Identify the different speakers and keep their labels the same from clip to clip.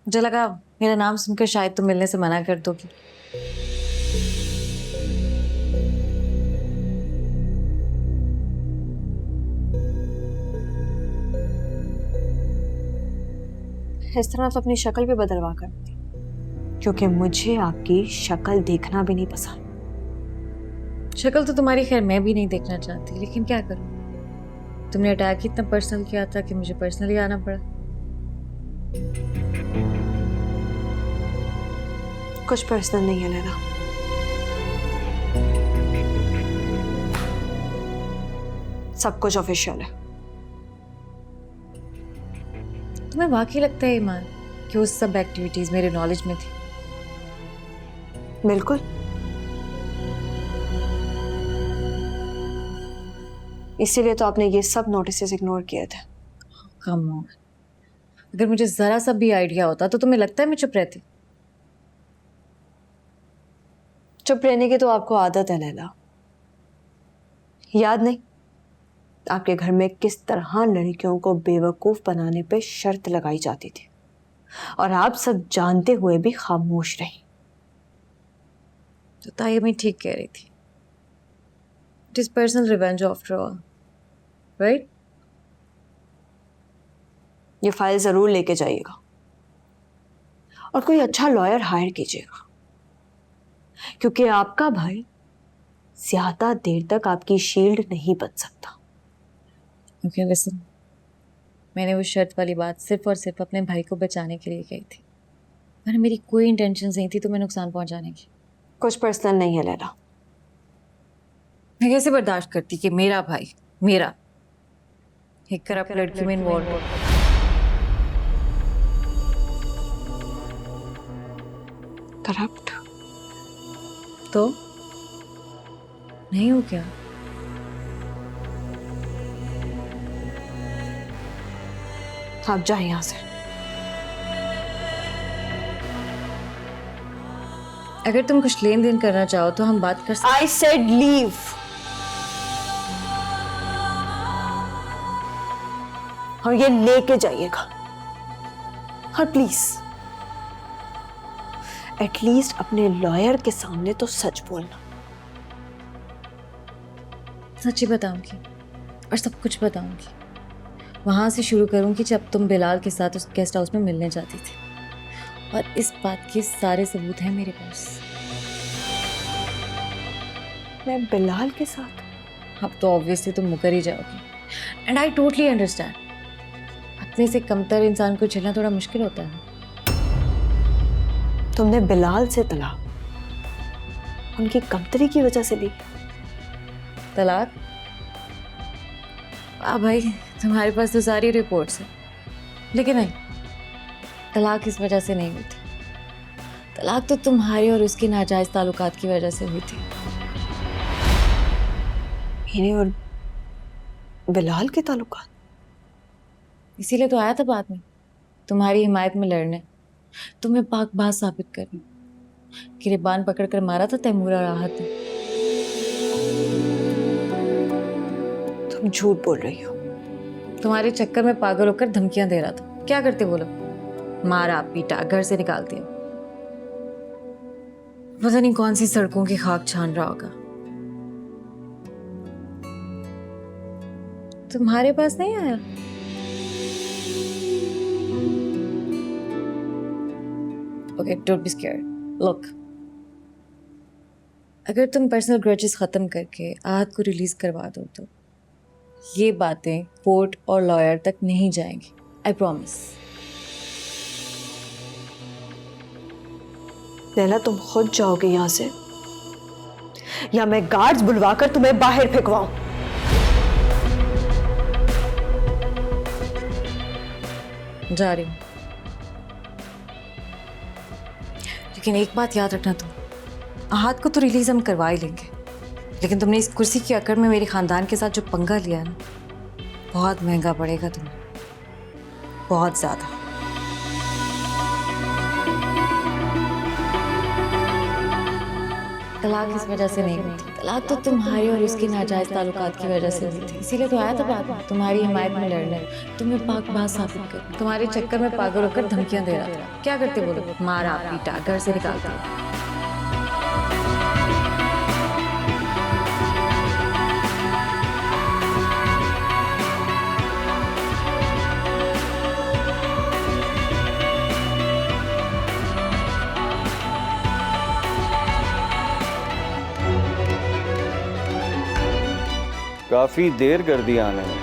Speaker 1: मुझे लगा मेरा नाम सुनकर शायद तुम मिलने से मना कर दोगी।
Speaker 2: इस तरह तो अपनी शक्ल भी बदलवा कर दी, क्योंकि मुझे आपकी शक्ल देखना भी नहीं पसंद।
Speaker 1: शक्ल तो तुम्हारी खैर मैं भी नहीं देखना चाहती, लेकिन क्या करूं, तुमने अटैक ही इतना पर्सनल किया था कि मुझे पर्सनली आना पड़ा।
Speaker 2: कुछ पर्सनल नहीं है लेना। सब कुछ ऑफिशियल है।
Speaker 1: तुम्हें वाकई लगता है ईमान कि उस सब एक्टिविटीज मेरे नॉलेज में थी?
Speaker 2: बिल्कुल। इसीलिए तो आपने ये सब नोटिसेस इग्नोर किए थे।
Speaker 1: कम ऑन, अगर मुझे जरा सा भी आइडिया होता तो तुम्हें लगता है मैं चुप रहती?
Speaker 2: चुप रहने की तो आपको आदत है लैला। याद नहीं आपके घर में किस तरह लड़कियों को बेवकूफ बनाने पे शर्त लगाई जाती थी, और आप सब जानते हुए भी खामोश रही।
Speaker 1: तो ताई मैं ठीक कह रही थी। It is personal revenge after all, right?
Speaker 2: ये फाइल जरूर लेके जाइएगा और कोई अच्छा लॉयर हायर कीजिएगा, क्योंकि आपका भाई ज्यादा देर तक आपकी शील्ड नहीं बन सकता।
Speaker 1: ओके लिसन, मैंने वो शर्त वाली बात सिर्फ और सिर्फ अपने भाई को बचाने के लिए कही थी, वरना मेरी कोई इंटेंशन नहीं थी तुम्हें नुकसान पहुंचाने की।
Speaker 2: कुछ पर्सनल नहीं है लैला।
Speaker 1: मैं कैसे बर्दाश्त करती कि मेरा भाई, मेरा एक करप्ट लड़की में इन्वॉल्व हो।
Speaker 2: करप्ट
Speaker 1: तो नहीं हो क्या?
Speaker 2: आप जाए यहां से।
Speaker 1: अगर तुम कुछ लेन देन करना चाहो तो हम बात कर सकते।
Speaker 2: I said leave. और ये लेके जाइएगा। और प्लीज एटलीस्ट अपने लॉयर के सामने तो सच बोलना।
Speaker 1: सच ही बताऊंगी और सब कुछ बताऊंगी। वहां से शुरू करूंगी जब तुम बिलाल के साथ उस गेस्ट हाउस में मिलने जाती थी, और इस बात के सारे सबूत हैं मेरे पास।
Speaker 2: मैं बिलाल के साथ?
Speaker 1: अब तो ऑब्वियसली तुम मुकर ही जाओगी, एंड आई टोटली अंडरस्टैंड। अपने से कमतर इंसान को झेलना थोड़ा मुश्किल होता है।
Speaker 2: तुमने बिलाल से तलाक उनकी कमतरी की वजह से ली?
Speaker 1: तलाक? भाई तुम्हारे पास तो सारी रिपोर्ट्स हैं, लेकिन नहीं, तलाक इस वजह से नहीं हुई थी। तलाक तो तुम्हारी और उसकी नाजायज ताल्लुकात की वजह से हुई थी।
Speaker 2: मेरे और बिलाल के ताल्लुकात?
Speaker 1: इसीलिए तो आया था बाद में तुम्हारी हिमायत में लड़ने, तुम्हें पाकबाज साबित करने। गिरबान पकड़कर मारा था तैमूर और राहत ने।
Speaker 2: तुम झूठ बोल रही हो।
Speaker 1: तुम्हारे चक्कर में पागल होकर धमकियां दे रहा था। क्या करते वो लोग? मारा पीटा, घर से निकाल दिया। पता नहीं कौन सी सड़कों की खाक छान रहा होगा। तुम्हारे पास नहीं आया? Okay, don't be scared. Look, अगर तुम पर्सनल ग्रजेस खत्म करके आहत को रिलीज करवा दो तो ये बातें कोर्ट और लॉयर तक नहीं जाएंगी। I promise.
Speaker 2: लैला, तुम खुद जाओगे यहां से या मैं गार्ड्स बुलवाकर तुम्हें बाहर फेंकवाऊं?
Speaker 1: जा रही हूं, लेकिन एक बात याद रखना, तुम आहत को तो रिलीज हम करवा ही लेंगे, लेकिन तुमने इस कुर्सी की अकड़ में मेरे खानदान के साथ जो पंगा लिया है ना, बहुत महंगा पड़ेगा तुम्हें, बहुत ज्यादा। तलाक इस वजह से नहीं हुई थी। तलाक तो तुम्हारी और उसकी नाजायज ताल्लुकात की वजह से हुई थी, इसीलिए तो आया था बाद में तुम्हारी हिमायत में लड़ने, तुम्हें पाक बात साबित कर। तुम्हारे चक्कर में पागल होकर धमकियां दे रहा था। क्या करते बोलो? मारा पीटा, घर से निकालते।
Speaker 3: काफी देर कर दी आने में।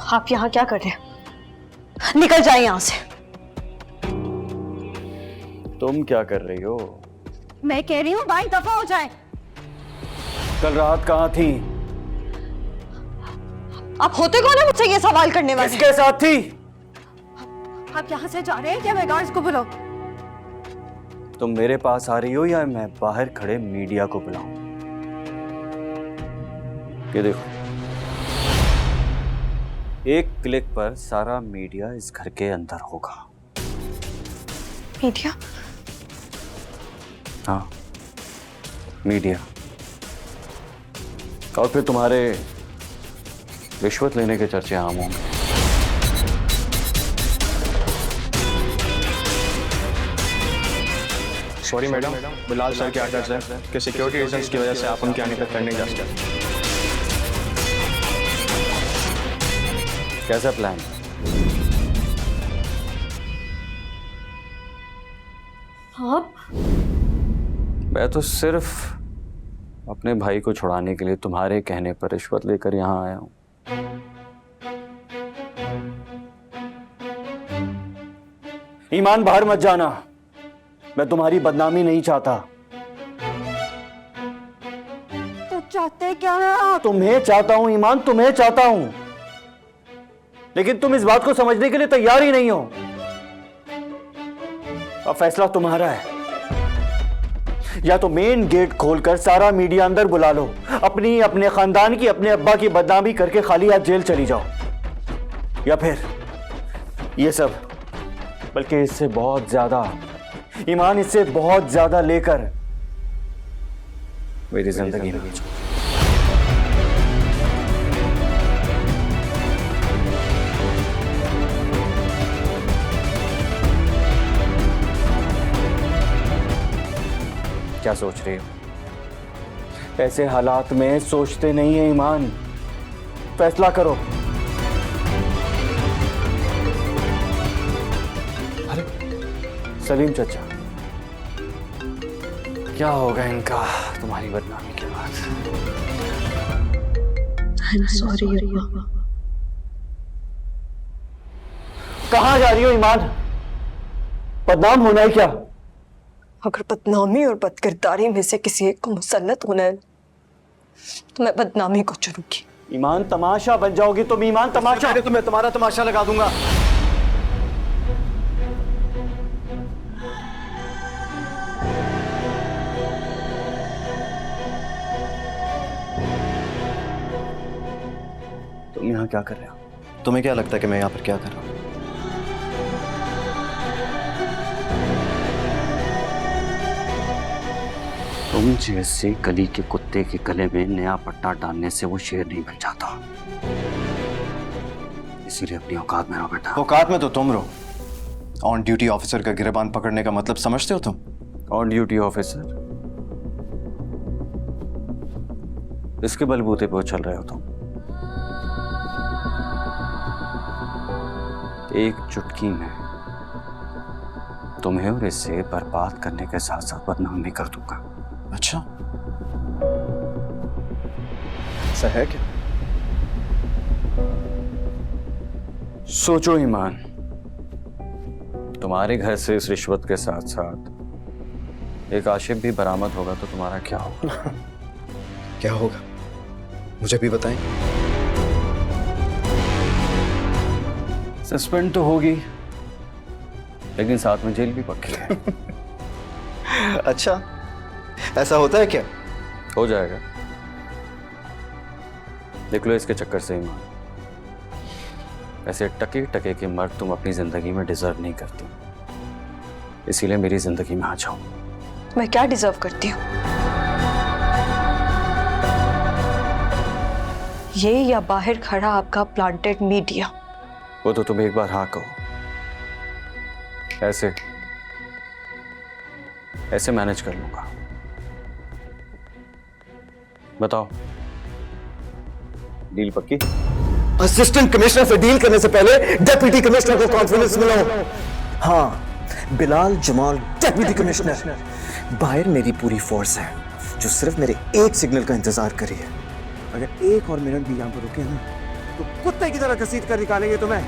Speaker 2: आप यहाँ क्या कर रहे हैं? निकल जाए यहाँ से।
Speaker 3: तुम क्या कर रही हो?
Speaker 2: मैं कह रही हूँ भाई दफा हो जाए।
Speaker 3: कल रात कहाँ थी?
Speaker 2: आप होते कौन है मुझसे ये सवाल करने वाले?
Speaker 3: किसके साथ थी?
Speaker 2: आप यहाँ से जा रहे हैं क्या? मैं गार्ड्स को बुलाऊं?
Speaker 3: तुम मेरे पास आ रही हो या मैं बाहर खड़े मीडिया को बुलाऊं? ये देखो, एक क्लिक पर सारा मीडिया इस घर के अंदर होगा।
Speaker 2: मीडिया?
Speaker 3: हाँ, मीडिया। और फिर तुम्हारे रिश्वत लेने के चर्चे आम होंगे।
Speaker 4: सॉरी मैडम, बिलाल सर के आर्डर्स है कि सिक्योरिटी रीजंस की वजह से आप उनके आने तक कर नहीं जा सकते।
Speaker 3: कैसा प्लान?
Speaker 2: आप?
Speaker 3: मैं तो सिर्फ अपने भाई को छुड़ाने के लिए तुम्हारे कहने पर रिश्वत लेकर यहाँ आया हूं। ईमान, बाहर मत जाना। मैं तुम्हारी बदनामी नहीं चाहता।
Speaker 2: तो चाहते क्या है आप?
Speaker 3: तुम्हें चाहता हूं ईमान, तुम्हें चाहता हूं, लेकिन तुम इस बात को समझने के लिए तैयार ही नहीं हो। अब फैसला तुम्हारा है। या तो मेन गेट खोलकर सारा मीडिया अंदर बुला लो, अपनी, अपने खानदान की, अपने अब्बा की बदनामी करके खाली हाथ जेल चली जाओ, या फिर ये सब, बल्कि इससे बहुत ज्यादा ईमान, इससे बहुत ज्यादा लेकर मेरी जिंदगी में क्या सोच रही हो? ऐसे हालात में सोचते नहीं है ईमान। फैसला करो।
Speaker 4: अरे
Speaker 3: सलीम चाचा, क्या होगा इनका तुम्हारी बदनामी के बाद?
Speaker 2: सॉरी।
Speaker 3: कहां जा रही हो ईमान? बदनाम होना है क्या?
Speaker 2: अगर बदनामी और बदकिरदारी में से किसी एक को मुसल्लत होना है तो मैं बदनामी को चुनूंगी।
Speaker 3: ईमान, तमाशा बन जाओगी तुम। ईमान, तमाशा।
Speaker 4: तो मैं तुम्हारा तमाशा लगा दूंगा।
Speaker 3: तुम यहाँ क्या कर रहे हो?
Speaker 4: तुम्हें क्या लगता है कि मैं यहाँ पर क्या कर रहा हूँ?
Speaker 3: तुम जैसे गली के कुत्ते के गले में नया पट्टा डालने से वो शेर नहीं बन जाता। इसीलिए अपनी औकात में रहो बेटा।
Speaker 4: औकात में तो तुम रहो। ऑन ड्यूटी ऑफिसर का गिरबान पकड़ने का मतलब समझते हो तुम?
Speaker 3: On duty officer? इसके बलबूते पे चल रहे हो तुम। एक चुटकी में तुम्हें और इसे बर्बाद करने के साथ साथ बदनाम भी कर दूंगा।
Speaker 4: अच्छा, ऐसा है क्या?
Speaker 3: सोचो ईमान, तुम्हारे घर से इस रिश्वत के साथ साथ एक आशिफ भी बरामद होगा तो तुम्हारा क्या होगा?
Speaker 4: क्या होगा मुझे भी बताएं।
Speaker 3: सस्पेंड तो होगी, लेकिन साथ में जेल भी पक्की है।
Speaker 4: अच्छा, ऐसा होता है क्या?
Speaker 3: हो जाएगा। देख लो इसके चक्कर से ईमान, ऐसे टके टके के मर्द तुम अपनी जिंदगी में डिजर्व नहीं करती, इसीलिए मेरी जिंदगी में आ जाओ।
Speaker 2: मैं क्या डिजर्व करती हूँ? ये या बाहर खड़ा आपका प्लांटेड मीडिया?
Speaker 3: वो तो तुम एक बार हाँ कहो, ऐसे ऐसे मैनेज कर लूंगा। बताओ, डील पक्की?
Speaker 5: असिस्टेंट कमिश्नर से डील करने से पहले डेप्यूटी कमिश्नर को कॉन्फिडेंस मिलाओ। हाँ, बिलाल जमाल डेप्यूटी कमिश्नर। बाहर मेरी पूरी फोर्स है जो सिर्फ मेरे एक सिग्नल का इंतजार कर रही है। अगर एक और मिनट भी यहां पर रुके ना तो कुत्ते की तरह घसीट कर निकालेंगे तुम्हें।